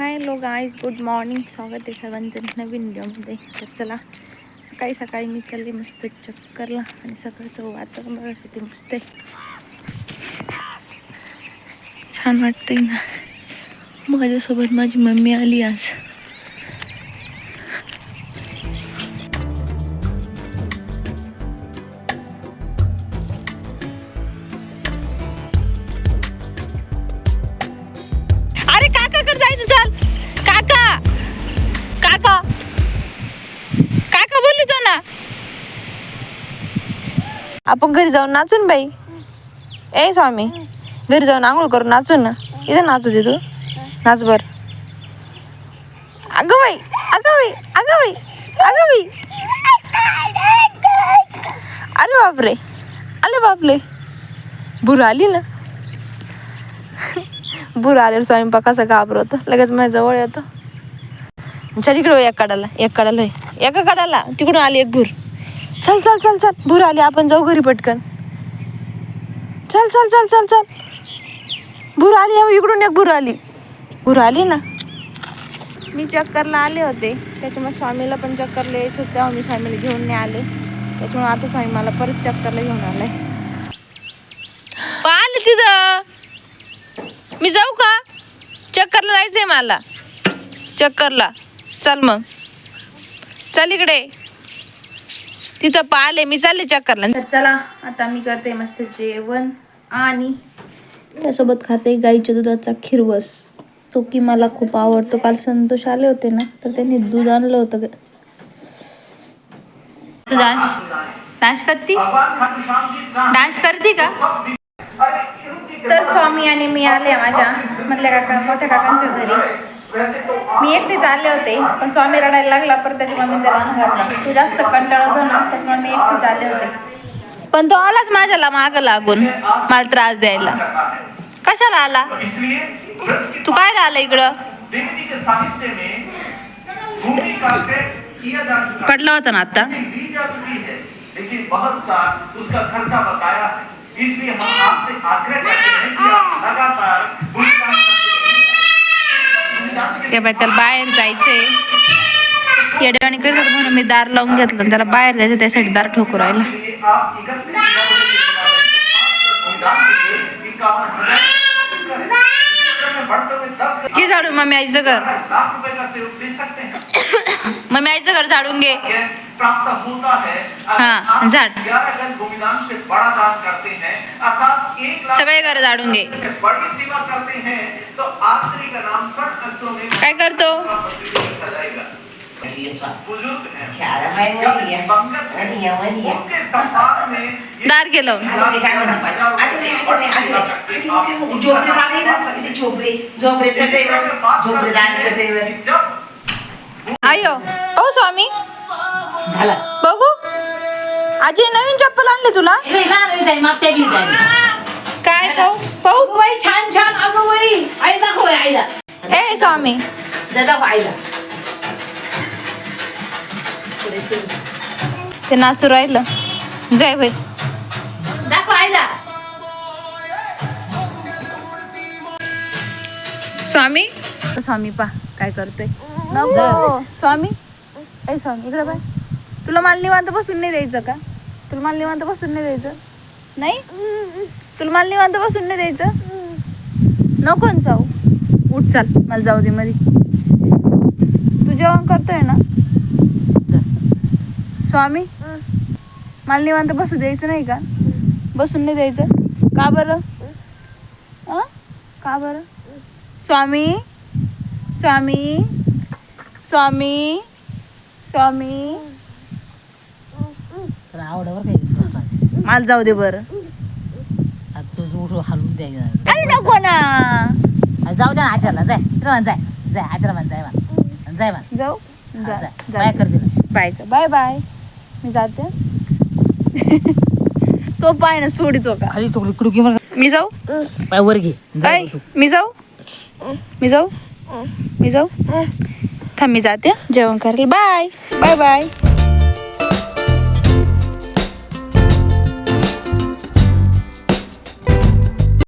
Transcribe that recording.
Hello guys, good morning. स्वागत आहे सर्वांचं नवीन व्हिडिओमध्ये. तर चला, सकाळी सकाळी मी चालले मस्त चक्करला आणि सकाळचं वातावरण बघा किती मस्त आहे, छान वाटतंय ना. माझ्यासोबत माझी मम्मी आली आज. अरे काकाकडे जायचं, चल. काका काका काका बोलली तो ना, आपण घरी जाऊन नाचून बाई. ए स्वामी, घरी जाऊन आंघोळ करून नाचून ना. इथं नाचू दे तू, नाच बर. अगं बाई, अगं बाई, अगं बाई, अगं बाई. अरे बापरे, अरे बापरे. बुरा आली ना. बुरा आल्यावर स्वयंपाक कसा घाबरवतो, लगेच माझ्या जवळ येतो. चल इकडे, एक काढायला, एक काढायला, एका काढायला. तिकडून आली एक भूर. चल चल चल चल, भूर आली, आपण जाऊ घरी पटकन. चल चल चल चल चल, भूर आली. इकडून एक भूर आली, भूर आली ना. मी चक्करला आले होते, त्याच्यामुळे स्वामीला पण चक्करला यायचं होतं, तेव्हा मी स्वामीला घेऊन नाही आले. त्याच्यामुळे आता स्वामी मला परत चक्करला घेऊन आलाय. आले तिथं, मी जाऊ का? चक्करला जायचंय मला, चक्करला. चल मग, चल इकडे. तिथं पाहिले, मी चालले चक्करला. तर चला, आता मी करते मस्त जेवण आणि त्यासोबत खाते गाईच्या दुधाचा खिरवस, तो की मला खूप आवडतो. काल संतोष आले होते ना, तर त्यांनी दूध आणलं होतं. तू डान्स करती, डान्स करती का? तर स्वामी आणि मी आले माझ्या मधल्या काका, मोठ्या काकांच्या घरी. मी एकटेच आले होते, पण स्वामी रडायला लागला, परत त्याच्या मम्मी त्याला घातला. तू जास्त कंटाळत होता ना, त्याच्यामुळे मी एकटेच आले होते. पण तो आलाच माझ्याला माग लागून मला त्रास द्यायला. कशाला आला तू? काय आला इकडं? पडला होता ना आता. त्याला बाहेर जायचंय, येड्यावानी करत होता म्हणून मी दार लावून घेतलं. त्याला बाहेर जायचं, त्यासाठी दार ठोकू राहिला. की झाडून मम्मी आईचं घर, मम्मी आईचं घर झाडून घे. हा झाड, सगळे घर झाडून घे. काय करतो? दार गेलो. आयो ओ स्वामी, बघू आजी नवीन चप्पल आणले तुला. काय पाहू पाहू? छान छान. अगं बाई, आई दाखव आईला. ए स्वामी, दाखव आईला. ते नाचू राहिलं. जय बाई, दाखव आईला. स्वामी, स्वामी पा काय करतोय. नको स्वामी, ए स्वामी इकडे बाय. तुला मला निवांत बसून नाही द्यायचं का? तुला मला निवांत बसून नाही द्यायचं? नाही, तुला मला निवांत बसून नाही द्यायचं? नको ना जाऊ, उठ चाल, मला जाऊ दे मध्ये. तू जेवण करतोय ना स्वामी? मला निवांत बसू द्यायचं नाही का? बसून नाही द्यायचं का बरं? का बरं? स्वामी, स्वामी, स्वामी, स्वामी, मला जाऊ दे बरं. हलवून द्यायचं. अरे नको ना, जाऊ द्या आचारला. जाय जाय जाय आचार मान, जाय मान, जाय मान. जाऊ, बाय कर दिलं. बाय बाय बाय, मी जाते. तो पाय ना सोडीतो का खाली तो इकडे. मी जाऊ, पाय वर घे. जाय मी जाऊ, मी जाऊ, मी जाऊ. थांब मी जाते जेवण करायला. Bye bye bye.